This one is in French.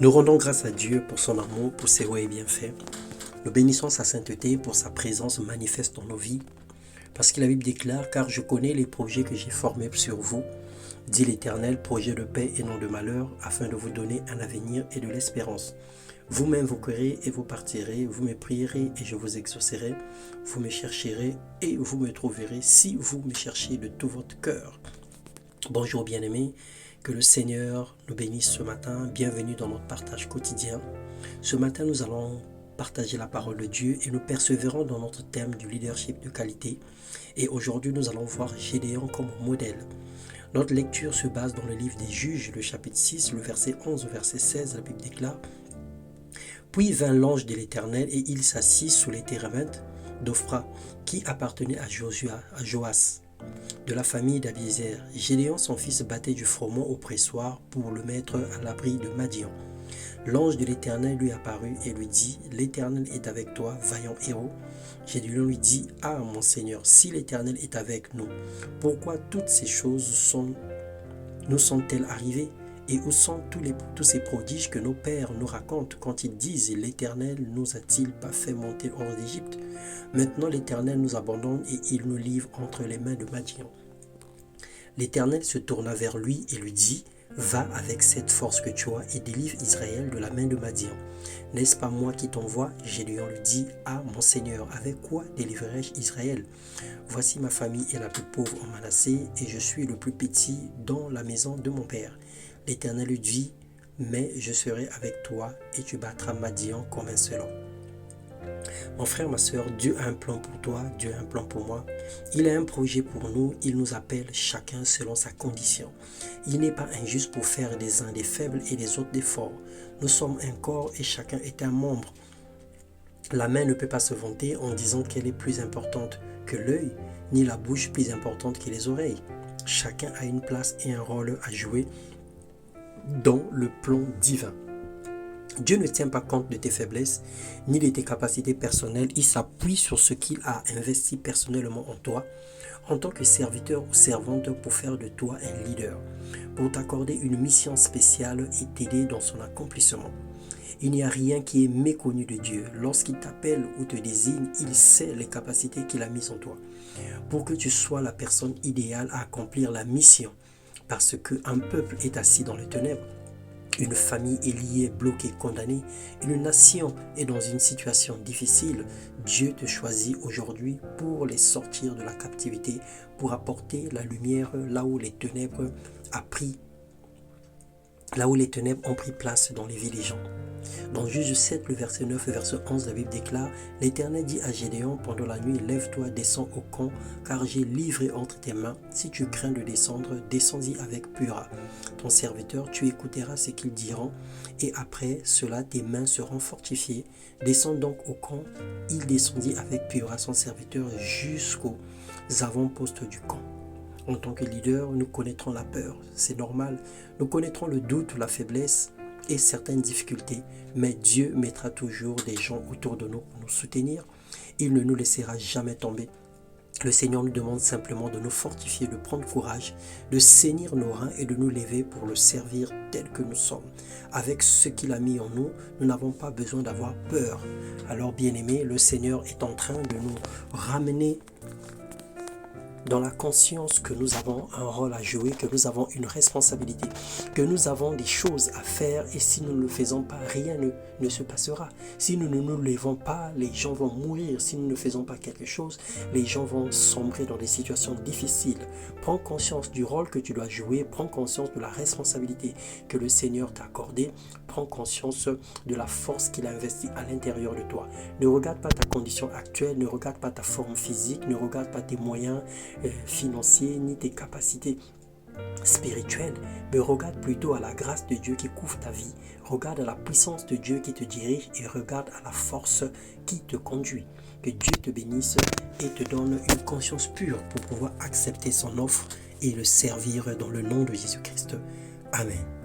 Nous rendons grâce à Dieu pour son amour, pour ses voies et bienfaits. Nous bénissons sa sainteté pour sa présence manifeste dans nos vies. Parce que la Bible déclare, car je connais les projets que j'ai formés sur vous, dit l'Éternel, projets de paix et non de malheur, afin de vous donner un avenir et de l'espérance. Vous m'invoquerez et vous partirez, vous me prierez et je vous exaucerai, vous me chercherez et vous me trouverez si vous me cherchez de tout votre cœur. Bonjour bien-aimés, que le Seigneur nous bénisse ce matin. Bienvenue dans notre partage quotidien. Ce matin, nous allons partager la parole de Dieu et nous persévérons dans notre thème du leadership de qualité. Et aujourd'hui, nous allons voir Gédéon comme modèle. Notre lecture se base dans le livre des Juges, le chapitre 6, le verset 11 au verset 16. La Bible déclare: Puis vint l'ange de l'Éternel et il s'assit sous les térébintes d'Ophra, qui appartenait à Joas, de la famille d'Abiézer. Gédéon, son fils, battait du froment au pressoir pour le mettre à l'abri de Madian. L'ange de l'Éternel lui apparut et lui dit: L'Éternel est avec toi, vaillant héros. Gédéon lui dit: Ah, mon Seigneur, si l'Éternel est avec nous, pourquoi toutes ces choses nous sont-elles arrivées? Et où sont tous ces prodiges que nos pères nous racontent quand ils disent: L'Éternel nous a-t-il pas fait monter hors d'Égypte? Maintenant l'Éternel nous abandonne et il nous livre entre les mains de Madian. L'Éternel se tourna vers lui et lui dit: Va avec cette force que tu as et délivre Israël de la main de Madian. N'est-ce pas moi qui t'envoie? Gédéon lui dit: Ah, mon Seigneur, avec quoi délivrerai-je Israël? Voici, ma famille est la plus pauvre en Manassé et je suis le plus petit dans la maison de mon père. L'Éternel lui dit: Mais je serai avec toi et tu battras Madian comme un seul homme. Mon frère, ma soeur, Dieu a un plan pour toi, Dieu a un plan pour moi. Il a un projet pour nous, il nous appelle chacun selon sa condition. Il n'est pas injuste pour faire des uns des faibles et des autres des forts. Nous sommes un corps et chacun est un membre. La main ne peut pas se vanter en disant qu'elle est plus importante que l'œil, ni la bouche plus importante que les oreilles. Chacun a une place et un rôle à jouer dans le plan divin. Dieu ne tient pas compte de tes faiblesses ni de tes capacités personnelles. Il s'appuie sur ce qu'il a investi personnellement en toi, en tant que serviteur ou servante, pour faire de toi un leader, pour t'accorder une mission spéciale et t'aider dans son accomplissement. Il n'y a rien qui est méconnu de Dieu. Lorsqu'il t'appelle ou te désigne, il sait les capacités qu'il a mises en toi, pour que tu sois la personne idéale à accomplir la mission. Parce qu'un peuple est assis dans les ténèbres, une famille est liée, bloquée, condamnée, une nation est dans une situation difficile. Dieu te choisit aujourd'hui pour les sortir de la captivité, pour apporter la lumière là où les ténèbres ont pris place dans les vies des gens. Dans Juge 7, le verset 9 et verset 11, la Bible déclare: L'Éternel dit à Gédéon pendant la nuit: Lève-toi, descends au camp, car j'ai livré entre tes mains. Si tu crains de descendre, descends-y avec Pura, ton serviteur, tu écouteras ce qu'ils diront, et après cela tes mains seront fortifiées. Descends donc au camp. Il descendit avec Pura, son serviteur, jusqu'aux avant-postes du camp. En tant que leader, nous connaîtrons la peur, c'est normal. Nous connaîtrons le doute, la faiblesse et certaines difficultés, mais Dieu mettra toujours des gens autour de nous pour nous soutenir. Il ne nous laissera jamais tomber. Le Seigneur nous demande simplement de nous fortifier, de prendre courage, de saisir nos reins et de nous lever pour le servir tel que nous sommes. Avec ce qu'il a mis en nous, nous n'avons pas besoin d'avoir peur. Alors bien-aimés, le Seigneur est en train de nous ramener dans la conscience que nous avons un rôle à jouer, que nous avons une responsabilité, que nous avons des choses à faire, et si nous ne le faisons pas, rien ne se passera. Si nous ne nous levons pas, les gens vont mourir. Si nous ne faisons pas quelque chose, les gens vont sombrer dans des situations difficiles. Prends conscience du rôle que tu dois jouer, prends conscience de la responsabilité que le Seigneur t'a accordée, prends conscience de la force qu'il a investie à l'intérieur de toi. Ne regarde pas ta condition actuelle, ne regarde pas ta forme physique, ne regarde pas tes moyens financiers ni tes capacités spirituelles, mais regarde plutôt à la grâce de Dieu qui couvre ta vie, regarde à la puissance de Dieu qui te dirige et regarde à la force qui te conduit. Que Dieu te bénisse et te donne une conscience pure pour pouvoir accepter son offre et le servir dans le nom de Jésus-Christ. Amen.